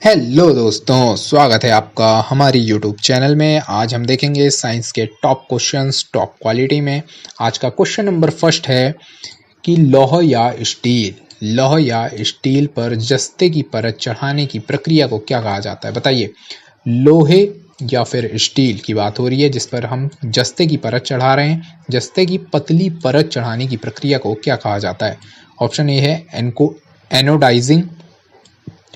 Hello दोस्तों, स्वागत है आपका हमारी यूट्यूब चैनल में। आज हम देखेंगे साइंस के टॉप क्वेश्चंस टॉप क्वालिटी में। आज का क्वेश्चन नंबर फर्स्ट है कि लौह या स्टील पर जस्ते की परत चढ़ाने की प्रक्रिया को क्या कहा जाता है? बताइए। लोहे या फिर स्टील की बात हो रही है जिस पर हम जस्ते की परत चढ़ा रहे हैं। जस्ते की पतली परत चढ़ाने की प्रक्रिया को क्या कहा जाता है? ऑप्शन ए है एनोडाइजिंग,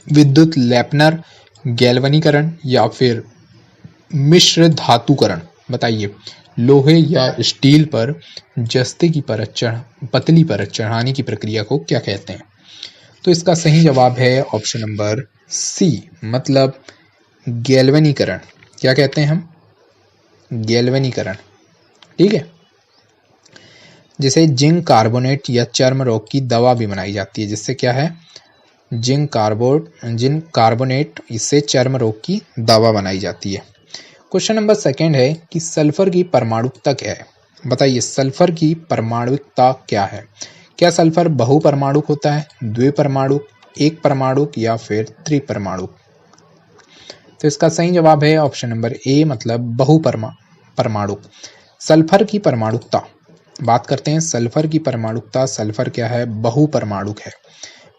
विद्युत लेपनर, गैल्वनीकरण या फिर मिश्र धातुकरण। बताइए, लोहे या स्टील पर जस्ते की पतली परत चढ़ाने की प्रक्रिया को क्या कहते हैं? तो इसका सही जवाब है ऑप्शन नंबर सी, मतलब गैल्वनीकरण। क्या कहते हैं हम? गैल्वनीकरण। ठीक है। जिसे जिंक कार्बोनेट या चर्म रोग की दवा भी बनाई जाती है। जिससे क्या है? जिंक कार्बोनेट, इससे चर्म रोग की दवा बनाई जाती है। क्वेश्चन नंबर सेकंड है कि सल्फर की परमाणुकता क्या है? बताइए, सल्फर की परमाणुकता क्या है? क्या सल्फर बहुपरमाणुक होता है, द्विपरमाणुक, एक परमाणुक या फिर त्रिपरमाणुक? तो इसका सही जवाब है ऑप्शन नंबर ए, मतलब परमाणुक। सल्फर की परमाणुकता बात करते हैं। सल्फर की परमाणुकता, सल्फर क्या है? बहुपरमाणुक है।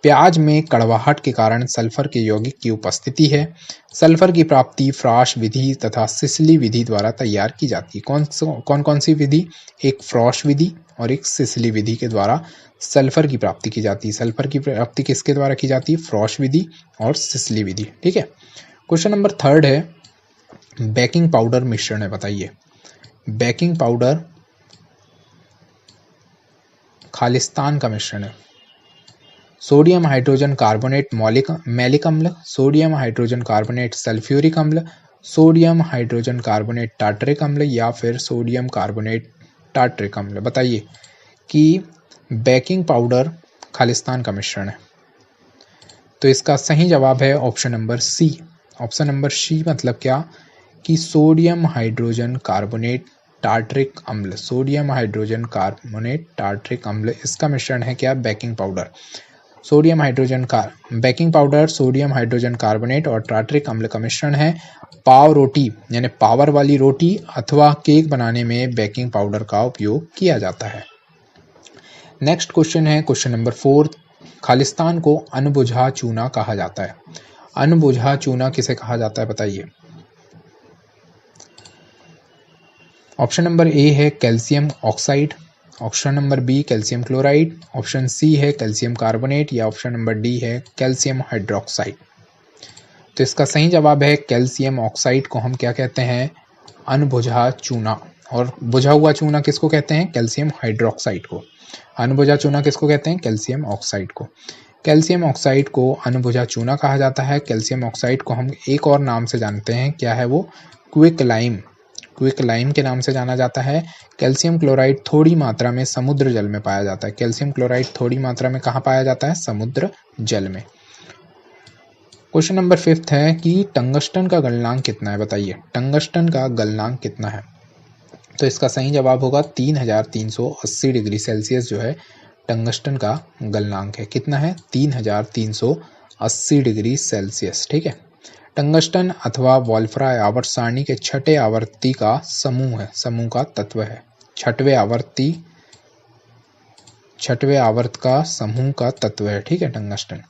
प्याज में कड़वाहट के कारण सल्फर के यौगिक की उपस्थिति है। सल्फर की प्राप्ति फ्रॉश विधि तथा सिसिली विधि द्वारा तैयार की जाती है। कौन कौन सी विधि? एक फ्रॉश विधि और एक सिसिली विधि के द्वारा सल्फर की प्राप्ति की जाती है। सल्फर की प्राप्ति किसके द्वारा की जाती है? फ्रॉश विधि और सिसिली विधि। ठीक है। क्वेश्चन नंबर थर्ड है, बेकिंग पाउडर मिश्रण है। बताइए, बेकिंग पाउडर खालिस्तान का मिश्रण है। सोडियम हाइड्रोजन कार्बोनेट मैलिक अम्ल, सोडियम हाइड्रोजन कार्बोनेट सल्फ्यूरिक अम्ल, सोडियम हाइड्रोजन कार्बोनेट टार्टरिक अम्ल या फिर सोडियम कार्बोनेट टार्टरिक अम्ल। बताइए कि बेकिंग पाउडर खालिस्तान का मिश्रण है। तो इसका सही जवाब है option number C. Option number C मतलब क्या? कि सोडियम हाइड्रोजन कार्बोनेट टार्टरिक अम्ल। सोडियम हाइड्रोजन कार्बोनेट टार्टरिक अम्ल, इसका मिश्रण है क्या? Baking powder. Baking powder sodium hydrogen carbonate और टार्टरिक अम्ल का मिश्रण है। पाव रोटी यानी पावर वाली रोटी अथवा केक बनाने में बेकिंग पाउडर का उपयोग किया जाता है। नेक्स्ट क्वेश्चन है क्वेश्चन नंबर फोर्थ, खालिस्तान को अनबुझा चूना कहा जाता है। अनबुझा चूना किसे कहा जाता है? बताइए। ऑप्शन नंबर ए है calcium oxide, option number B calcium chloride, option C है कैल्शियम कार्बोनेट या ऑप्शन नंबर डी है कैल्शियम हाइड्रोक्साइड। तो इसका सही जवाब है कैल्शियम ऑक्साइड को हम क्या कहते हैं? अनबुझा चूना। और बुझा हुआ चूना किसको कहते हैं? कैल्शियम हाइड्रोक्साइड को। अनबुझा चूना किसको कहते हैं? कैल्शियम ऑक्साइड को। कैल्शियम ऑक्साइड को अनबुझा चूना कहा जाता है। कैल्शियम ऑक्साइड को हम एक और नाम से जानते हैं। क्या है वो? Quick lime. क्विक लाइम के नाम से जाना जाता है। कैल्शियम क्लोराइड थोड़ी मात्रा में समुद्र जल में पाया जाता है। कैल्शियम क्लोराइड थोड़ी मात्रा में कहाँ पाया जाता है? समुद्र जल में। क्वेश्चन नंबर फिफ्थ है कि टंगस्टन का गलनांक कितना है? बताइए, टंगस्टन का गलनांक कितना है? तो इसका सही जवाब होगा 3380 डिग्री सेल्सियस जो है टंगस्टन का गलनांक है। कितना है? 3380 डिग्री सेल्सियस। ठीक है। टंगस्टन अथवा वोल्फ्रा आवर्त सारणी के छठे आवर्ती का समूह है, समूह का तत्व है। छठवें आवर्त का समूह का तत्व है। ठीक है, tungsten.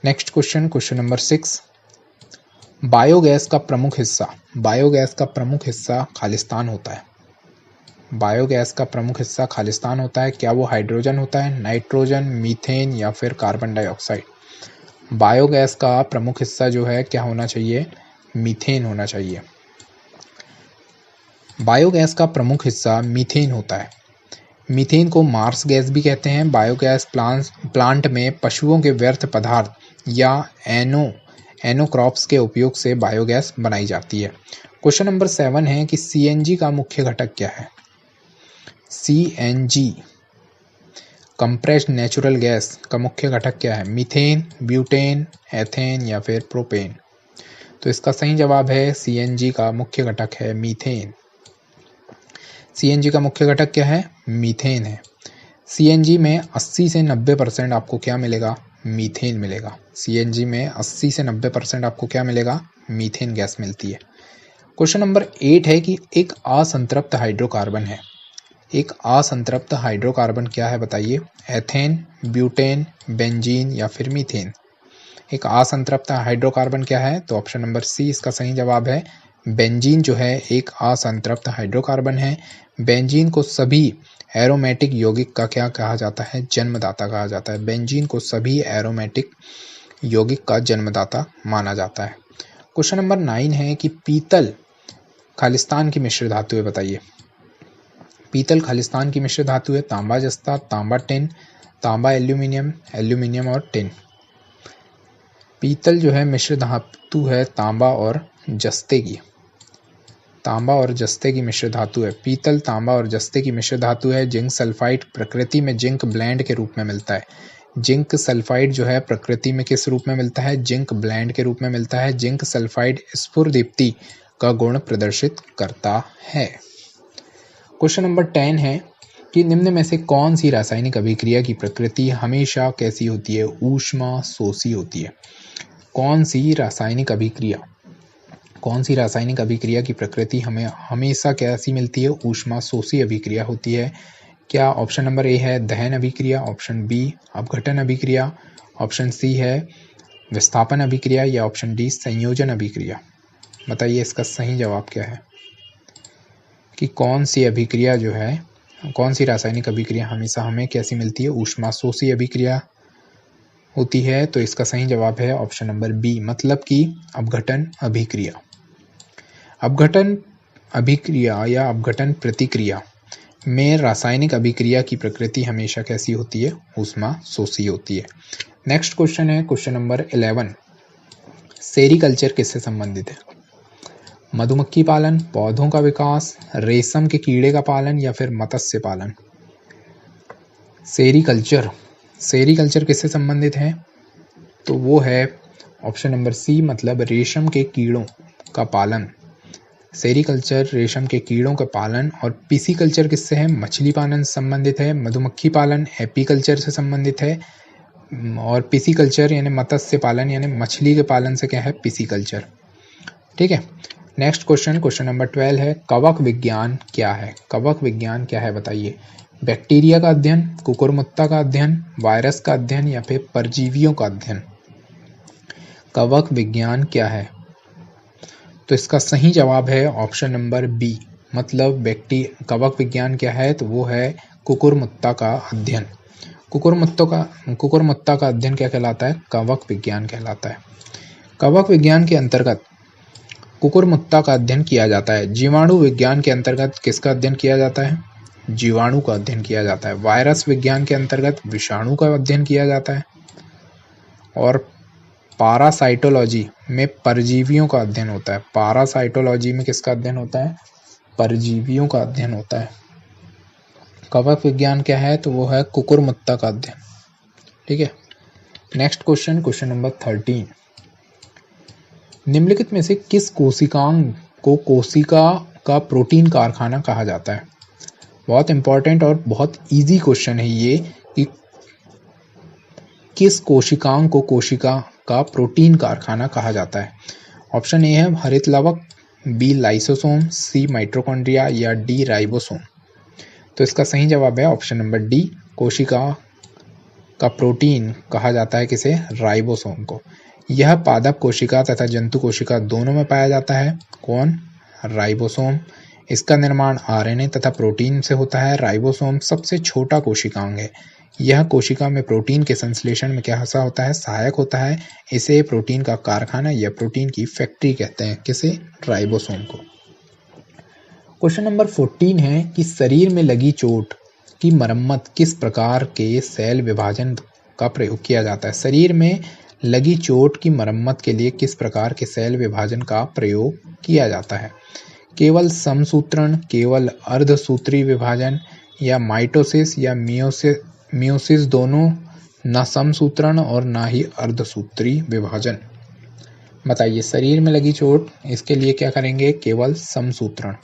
Next question, question number 6, biogas का प्रमुख हिस्सा खालिस्तान होता है। बायोगैस का प्रमुख हिस्सा खालिस्तान होता है। क्या वो हाइड्रोजन होता है, नाइट्रोजन, मीथेन या फिर कार्बन डाइऑक्साइड? बायोगैस का प्रमुख हिस्सा जो है क्या होना चाहिए? मीथेन होना चाहिए। बायोगैस का मुख्य हिस्सा मीथेन होता है। मीथेन को मार्स गैस भी कहते हैं। बायोगैस प्लांट में पशुओं के व्यर्थ पदार्थ या एनोक्रॉप्स के उपयोग से बायोगैस बनाई जाती है। क्वेश्चन नंबर 7 है कि सीएनजी का मुख्य घटक क्या है? सीएनजी कंप्रेस्ड नेचुरल गैस का मुख्य घटक क्या है? मीथेन, ब्यूटेन, एथेन या फिर प्रोपेन? तो इसका सही जवाब है सीएनजी का मुख्य घटक है मीथेन। सीएनजी का मुख्य घटक क्या है? मीथेन है। सीएनजी में 80 से 90% आपको क्या मिलेगा? मीथेन मिलेगा। सीएनजी में 80 से 90% आपको क्या मिलेगा? मीथेन गैस मिलती है। क्वेश्चन नंबर 8 है कि एक असंतृप्त हाइड्रोकार्बन है। एक असंतृप्त हाइड्रोकार्बन क्या है बताइए? एथेन, ब्यूटेन, बेंजीन या फिर मीथेन। एक असंतृप्त हाइड्रोकार्बन क्या है? तो ऑप्शन नंबर सी इसका सही जवाब है। बेंजीन जो है एक असंतृप्त हाइड्रोकार्बन है। बेंजीन को सभी एरोमेटिक यौगिक का क्या कहा जाता है? जन्मदाता कहा जाता है। बेंजीन को सभी एरोमेटिक यौगिक का जन्मदाता माना जाता है। क्वेश्चन नंबर 9 है कि पीतल खालिस्तान की मिश्र धातु है, बताइए। पीतल खालिस्तान की मिश्र धातु है। तांबा जस्ता, तांबा टिन, तांबा एल्यूमिनियम, एल्यूमिनियम और टिन। पीतल जो है मिश्र धातु है तांबा और जस्ते की। तांबा और जस्ते की मिश्र धातु है। पीतल तांबा और जस्ते की मिश्र धातु है। जिंक सल्फाइड प्रकृति में जिंक ब्लेंड के रूप में मिलता है। जिंक सल्फाइड जो है प्रकृति में किस रूप में मिलता है? जिंक ब्लेंड के रूप में मिलता है। जिंक सल्फाइड स्फुरदीप्ति का गुण प्रदर्शित करता है। क्वेश्चन नंबर 10 है कि निम्न में से कौन सी रासायनिक अभिक्रिया की प्रकृति हमेशा कैसी होती है? ऊष्मा शोषी होती है। कौन सी रासायनिक अभिक्रिया की प्रकृति हमें हमेशा कैसी मिलती है? ऊष्मा शोषी अभिक्रिया होती है। क्या ऑप्शन नंबर ए है दहन अभिक्रिया, ऑप्शन बी अपघटन अभिक्रिया, ऑप्शन सी है विस्थापन अभिक्रिया या ऑप्शन डी संयोजन अभिक्रिया? बताइए इसका सही जवाब क्या है कि कौन सी अभिक्रिया जो है, कौन सी रासायनिक अभिक्रिया हमेशा हमें कैसी मिलती है? ऊष्मा शोषी अभिक्रिया होती है। तो इसका सही जवाब है ऑप्शन नंबर बी, मतलब कि अपघटन अभिक्रिया। अपघटन अभिक्रिया या अपघटन प्रतिक्रिया में रासायनिक अभिक्रिया की प्रकृति हमेशा कैसी होती है? ऊष्मा शोषी होती है। नेक्स्ट क्वेश्चन है क्वेश्चन नंबर 11। सेरीकल्चर किससे संबंधित है? मधुमक्खी पालन, पौधों का विकास, रेशम के कीड़े का पालन या फिर मत्स्य पालन? सेरीकल्चर किससे संबंधित है? तो वो है ऑप्शन नंबर सी, मतलब रेशम के कीड़ों का पालन। सेरीकल्चर रेशम के कीड़ों का पालन। और पिसीकल्चर किससे है? मछली पालन से संबंधित है। मधुमक्खी पालन एपीकल्चर से संबंधित है और पिसीकल्चर यानी मत्स्य पालन यानी मछली के पालन से क्या है? पिसीकल्चर। ठीक है। नेक्स्ट क्वेश्चन नंबर 12 है कवक विज्ञान क्या है? कवक विज्ञान क्या है बताइए? बैक्टीरिया का अध्ययन, कुकुरमुत्ता का अध्ययन, वायरस का अध्ययन या फिर परजीवियों का अध्ययन? कवक विज्ञान क्या है? तो इसका सही जवाब है ऑप्शन नंबर बी, मतलब कवक विज्ञान क्या है? तो वो है कुकुरमुत्ता का अध्ययन। कुकुरमुत्ता का अध्ययन क्या कहलाता है? कवक विज्ञान कहलाता है। कवक विज्ञान के अंतर्गत कुकुरमुत्ता का अध्ययन किया जाता है। जीवाणु विज्ञान के अंतर्गत किसका अध्ययन किया जाता है? जीवाणु का अध्ययन किया जाता है। वायरस विज्ञान के अंतर्गत विषाणु का अध्ययन किया जाता है और पारासाइटोलॉजी में परजीवियों का अध्ययन होता है। पारासाइटोलॉजी में किसका अध्ययन होता है? परजीवियों का अध्ययन होता है। कवक विज्ञान क्या है? तो वो है कुकुरमुत्ता का अध्ययन। ठीक है। Next question number 13। निम्नलिखित में से किस कोशिकांग को कोशिका का प्रोटीन कारखाना कहा जाता है? बहुत इंपॉर्टेंट और बहुत इजी क्वेश्चन है ये कि किस कोशिकांग को कोशिका का प्रोटीन कारखाना कहा जाता है? ऑप्शन ए है हरित लवक, बी लाइसोसोम, सी माइटोकॉन्ड्रिया या डी राइबोसोम? तो इसका सही जवाब है ऑप्शन नंबर डी, कोशिका का प्रोटीन कहा जाता है किसे? राइबोसोम को। यह पादप कोशिका तथा जंतु कोशिका दोनों में पाया जाता है। कौन? राइबोसोम। इसका निर्माण आरएनए तथा प्रोटीन से होता है। राइबोसोम सबसे छोटा कोशिकांग है। यह कोशिका में प्रोटीन के संश्लेषण में क्या होता है? सहायक होता है। इसे प्रोटीन का कारखाना या प्रोटीन की फैक्ट्री कहते हैं। किसे? राइबोसोम को। क्वेश्चन नंबर 14 है कि शरीर में लगी चोट की मरम्मत किस प्रकार के सेल विभाजन का प्रयोग किया जाता है? शरीर में लगी चोट की मरम्मत के लिए किस प्रकार के सेल विभाजन का प्रयोग किया जाता है? केवल समसूत्रण, केवल अर्धसूत्री विभाजन या माइटोसिस या मियोसिस दोनों, न समसूत्रण और ना ही अर्धसूत्री विभाजन? बताइए। शरीर में लगी चोट, इसके लिए क्या करेंगे? केवल समसूत्रण।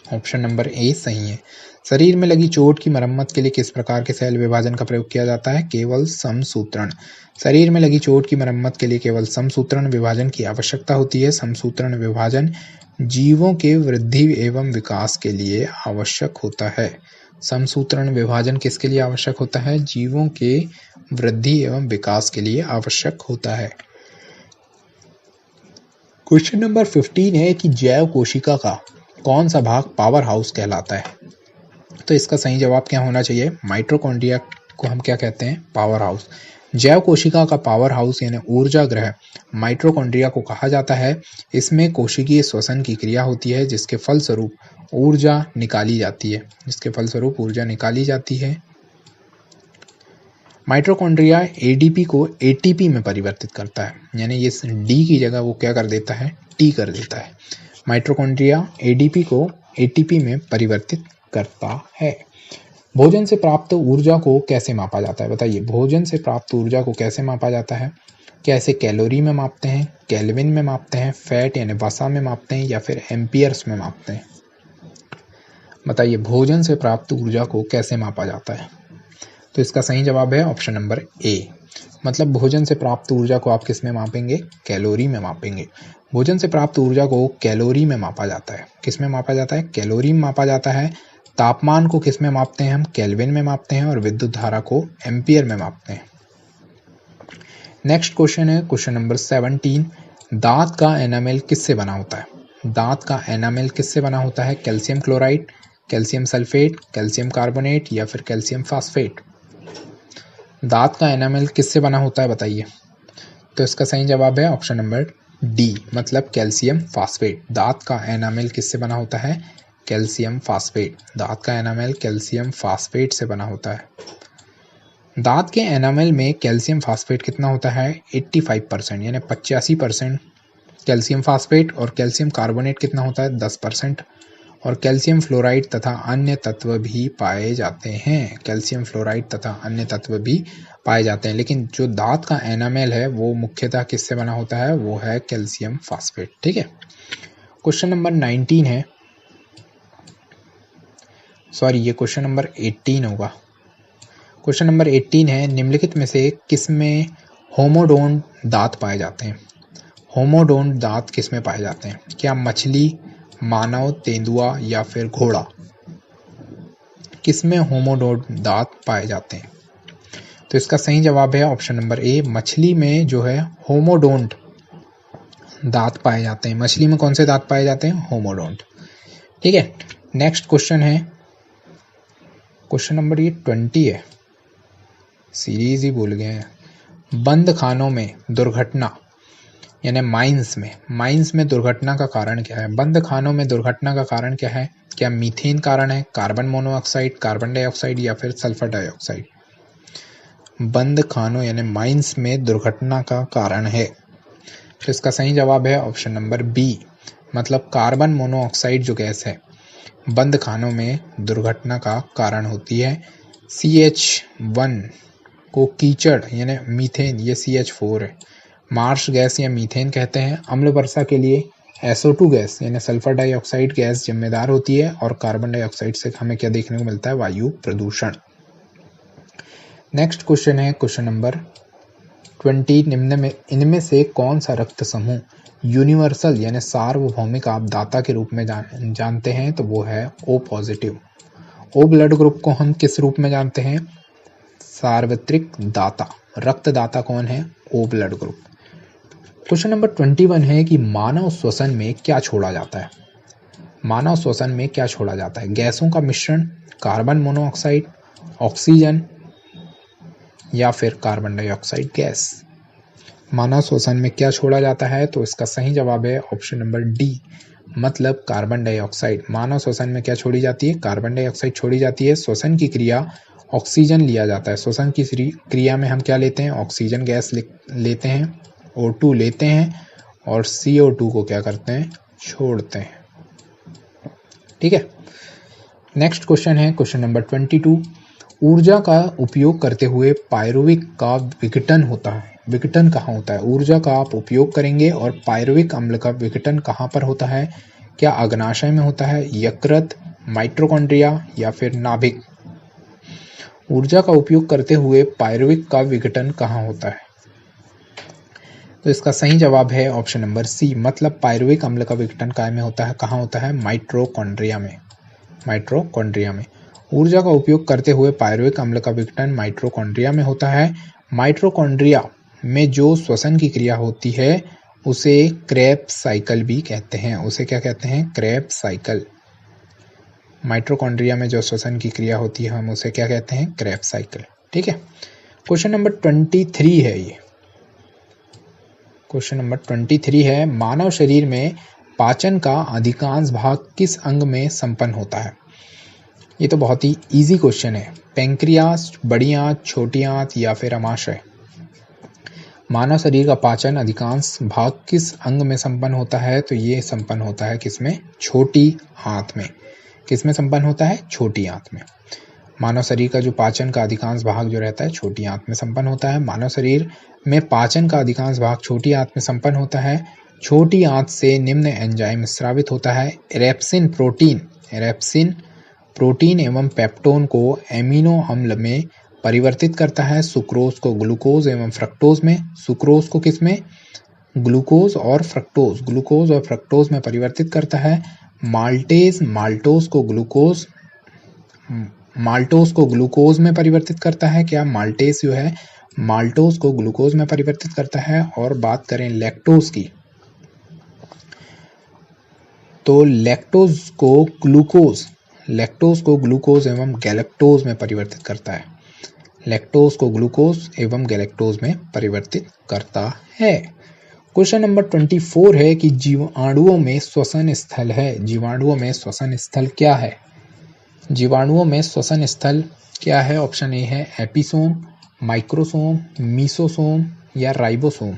ऑप्शन नंबर ए सही है। शरीर में लगी चोट की मरम्मत के लिए किस प्रकार के सेल विभाजन का प्रयोग किया जाता है? केवल समसूत्रण। शरीर में लगी चोट की मरम्मत के लिए केवल समसूत्रण विभाजन की आवश्यकता होती है। समसूत्रण विभाजन जीवों के वृद्धि एवं विकास के लिए आवश्यक होता है। समसूत्रण विभाजन किसके लिए आवश्यक होता है? जीवों के वृद्धि एवं विकास के लिए आवश्यक होता है। क्वेश्चन नंबर 15 है कि जैव कोशिका का कौन सा भाग पावर हाउस कहलाता है? तो इसका सही जवाब क्या होना चाहिए? माइटोकॉन्ड्रिया को हम क्या कहते हैं? Power house. जैव कोशिका का पावर हाउस यानी ऊर्जा ग्रह माइटोकॉन्ड्रिया को कहा जाता है। इसमें कोशिकीय श्वसन की क्रिया होती है जिसके फलस्वरूप ऊर्जा निकाली जाती है। माइटोकॉन्ड्रिया एडीपी को एटीपी में परिवर्तित करता है, यानी ये डी की जगह वो क्या कर देता है? टी कर देता है। माइटोकॉन्ड्रिया एडीपी को एटीपी में परिवर्तित करता है। भोजन से प्राप्त ऊर्जा को कैसे मापा जाता है? बताइए, भोजन से प्राप्त ऊर्जा को कैसे मापा जाता है? क्या इसे कैलोरी में मापते हैं, केल्विन में मापते हैं, फैट यानी वसा में मापते हैं, या फिर एम्पियर्स में मापते हैं? बताइए, भोजन से प्राप्त ऊर्जा को कैसे मापा जाता है? तो इसका सही जवाब है ऑप्शन नंबर ए। मतलब भोजन से प्राप्त ऊर्जा को आप किस में मापेंगे? कैलोरी में मापेंगे। भोजन से प्राप्त ऊर्जा को कैलोरी में मापा जाता है। किस में मापा जाता है? कैलोरी में मापा जाता है। तापमान को किस में मापते हैं हम? केल्विन में मापते हैं। और विद्युत धारा को एम्पियर में मापते हैं। नेक्स्ट क्वेश्चन है क्वेश्चन नंबर 17। दांत का एनामेल किससे बना होता है? दांत का एनामेल किससे बना होता है? Calcium chloride, calcium sulphate, calcium carbonate, या फिर कैल्शियम फास्फेट? दांत का एनामेल किससे बना होता है बताइए? तो इसका सही जवाब है ऑप्शन नंबर डी, मतलब कैल्शियम फास्फेट। दांत का एनामेल किससे बना होता है? Calcium phosphate. दांत का एनामेल कैल्शियम फास्फेट से बना होता है। दांत के एनामेल में कैल्शियम फास्फेट कितना होता है? 85%, यानी 85% कैल्शियम फास्फेट। और कैल्शियम कार्बोनेट कितना होता है? 10%। और कैल्शियम फ्लोराइड तथा अन्य तत्व भी पाए जाते हैं। कैल्शियम फ्लोराइड तथा अन्य तत्व भी पाए जाते हैं। लेकिन जो दांत का एनामेल है वो मुख्यतः किससे बना होता है? वो है कैल्शियम फास्फेट। ठीक है। क्वेश्चन नंबर 19 है, सॉरी ये क्वेश्चन नंबर 18 होगा। क्वेश्चन नंबर 18 है, निम्नलिखित में से किस में होमोडोंट दांत पाए जाते हैं? होमोडोंट दांत किस में पाए जाते हैं? क्या मछली, मानव, तेंदुआ, या फिर घोड़ा? किसमें होमोडोंट दांत पाए जाते हैं? तो इसका सही जवाब है ऑप्शन नंबर ए, मछली में जो है होमोडोंट दांत पाए जाते हैं। मछली में कौन से दांत पाए जाते हैं? होमोडोंट। ठीक है। नेक्स्ट क्वेश्चन है क्वेश्चन नंबर 20 है, सीरीज ही भूल गए हैं। बंद खानों में दुर्घटना यानी माइंस में दुर्घटना का कारण क्या है? बंद खानों में दुर्घटना का कारण क्या है? क्या मीथेन कारण है, कार्बन मोनोऑक्साइड, कार्बन डाइऑक्साइड, या फिर सल्फर डाइऑक्साइड? बंद खानों यानी माइंस में दुर्घटना का कारण है। तो इसका सही जवाब है ऑप्शन नंबर बी, मतलब कार्बन मोनोऑक्साइड जो गैस है बंद खानों में दुर्घटना का कारण होती है। CH1 को कीचड़ यानी मीथेन, ये CH4 है, मार्श गैस या मीथेन कहते हैं। अम्ल वर्षा के लिए SO2 गैस यानी सल्फर डाइऑक्साइड गैस जिम्मेदार होती है। और कार्बन डाइऑक्साइड से हमें क्या देखने को मिलता है? वायु प्रदूषण। नेक्स्ट क्वेश्चन है क्वेश्चन नंबर 20, इनमें से कौन सा रक्त समूह यूनिवर्सल यानी सार्वभौमिक आप दाता के रूप में जानते हैं? तो वो है O positive. O blood group को हम किस रूप में जानते हैं? सार्वत्रिक दाता। रक्तदाता कौन है? O blood group. Question number 21 है कि मानव श्वसन में क्या छोड़ा जाता है? मानव श्वसन में क्या छोड़ा जाता है? गैसों का मिश्रण, कार्बन मोनोऑक्साइड, ऑक्सीजन, या फिर कार्बन डाइऑक्साइड गैस? मानव श्वसन में क्या छोड़ा जाता है? तो इसका सही जवाब है ऑप्शन नंबर डी, मतलब कार्बन डाइऑक्साइड। मानव श्वसन में क्या छोड़ी जाती है? कार्बन डाइऑक्साइड छोड़ी जाती है। श्वसन की क्रिया ऑक्सीजन लिया जाता है। श्वसन की क्रिया में हम क्या लेते हैं? ऑक्सीजन गैस लेते हैं, O2 लेते हैं, और CO2 को क्या करते हैं? छोड़ते हैं। ठीक है। नेक्स्ट क्वेश्चन है क्वेश्चन नंबर 22, ऊर्जा का उपयोग करते हुए पायरुविक का विघटन होता है। विघटन कहाँ होता है? ऊर्जा का आप उपयोग करेंगे और पायरुविक अम्ल का विघटन कहाँ पर होता है? क्या अग्नाशय में होता है, यकृत, माइटोकॉन्ड्रिया या फिर नाभिक। ऊर्जा का उपयोग करते हुए पायरुवेट का विघटन कहाँ होता है? तो इसका सही जवाब है ऑप्शन नंबर सी, मतलब पायरुविक अम्ल का विघटन काय में होता है, कहाँ होता है? माइटोकॉन्ड्रिया में। माइटोकॉन्ड्रिया में ऊर्जा का उपयोग करते हुए पायरुविक अम्ल का विघटन माइटोकॉन्ड्रिया में होता है। माइटोकॉन्ड्रिया में जो श्वसन की क्रिया होती है उसे क्रेब्स साइकिल भी कहते हैं। उसे क्या कहते हैं? Krebs cycle. माइटोकॉन्ड्रिया में जो श्वसन की क्रिया होती है हम उसे क्या कहते हैं? Krebs cycle. ठीक है। क्वेश्चन नंबर 23 है ये। क्वेश्चन नंबर 23 है, मानव शरीर में पाचन का अधिकांश भाग किस अंग में संपन्न होता है? ये तो बहुत ही इजी क्वेश्चन है। पैंक्रियास, बड़ी आंत, छोटी आंत या फिर अमाशय। मानव शरीर का पाचन अधिकांश भाग किस अंग में संपन्न होता है? तो ये संपन्न होता है किसमें? छोटी आंत में। किसमें संपन्न होता है? छोटी आंत में। मानव शरीर का जो पाचन का अधिकांश भाग जो रहता है छोटी आंत में संपन्न होता है। मानव शरीर में पाचन का अधिकांश भाग छोटी आंत में संपन्न होता है। छोटी आंत से निम्न एंजाइम स्रावित होता है। रेप्सिन प्रोटीन एवं पेप्टोन को एमिनो अम्ल में परिवर्तित करता है। सुक्रोज को ग्लूकोज एवं फ्रक्टोज में। सुक्रोज को किसमें? ग्लूकोज और फ्रक्टोज में परिवर्तित करता है। माल्टोज को ग्लूकोज में परिवर्तित करता है। क्या माल्टेज जो है माल्टोज को ग्लूकोज में परिवर्तित करता है। और बात करें लैक्टोज की, तो लैक्टोज को ग्लूकोज एवं गैलेक्टोज में परिवर्तित करता है। लैक्टोज को ग्लूकोज एवं गैलेक्टोज में परिवर्तित करता है। क्वेश्चन नंबर 24 है कि जीवाणुओं में श्वसन स्थल है। जीवाणुओं में श्वसन स्थल क्या है? जीवाणुओं में श्वसन स्थल क्या है? ऑप्शन ए है एपिसोम, माइक्रोसोम, मीसोसोम या राइबोसोम।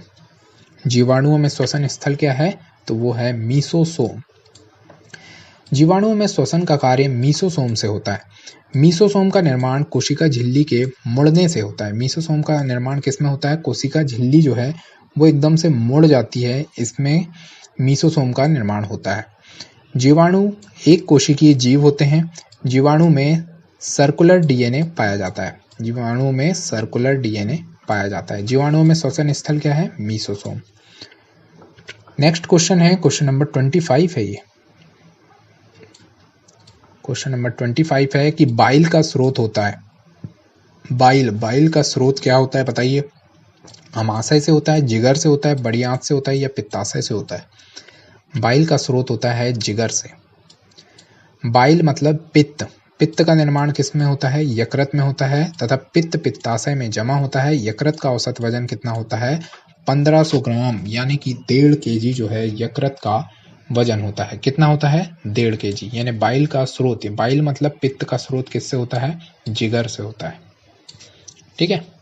जीवाणुओं में श्वसन स्थल क्या है? तो वो है मीसोसोम। जीवाणुओं में श्वसन का कार्य मीसोसोम से होता है। मीसोसोम का निर्माण कोशिका झिल्ली के मुड़ने से होता है। मीसोसोम का निर्माण किसमें होता है? कोशिका झिल्ली जो है वो एकदम से मुड़ जाती है, इसमें मीसोसोम का निर्माण होता है। जीवाणु एक कोशिकीय जीव होते हैं। जीवाणु में सर्कुलर डीएनए पाया जाता है। जीवाणुओं में सर्कुलर डीएनए पाया जाता है। जीवाणुओं में श्वसन स्थल क्या है? मीसोसोम। नेक्स्ट क्वेश्चन है, क्वेश्चन नंबर 25 है ये। क्वेश्चन नंबर 25 है कि बाइल का स्रोत होता है। बाइल का स्रोत क्या होता है बताइए? अमाशय से होता है, जिगर से होता है, बड़ी आंत से होता है या पित्ताशय से होता है? बाइल का स्रोत होता है जिगर से। बाइल मतलब पित्त। पित्त का निर्माण किसमें होता है? यकृत में होता है तथा पित्त पित्ताशय में जमा होता है। यकृत का औसत वजन कितना होता है? 1500 ग्राम, यानी कि 1.5 kg जो है यकृत का वजन होता है। कितना होता है? 1.5 kg। यानी बाइल का स्रोत, बाइल मतलब पित्त का स्रोत किससे होता है? जिगर से होता है। ठीक है।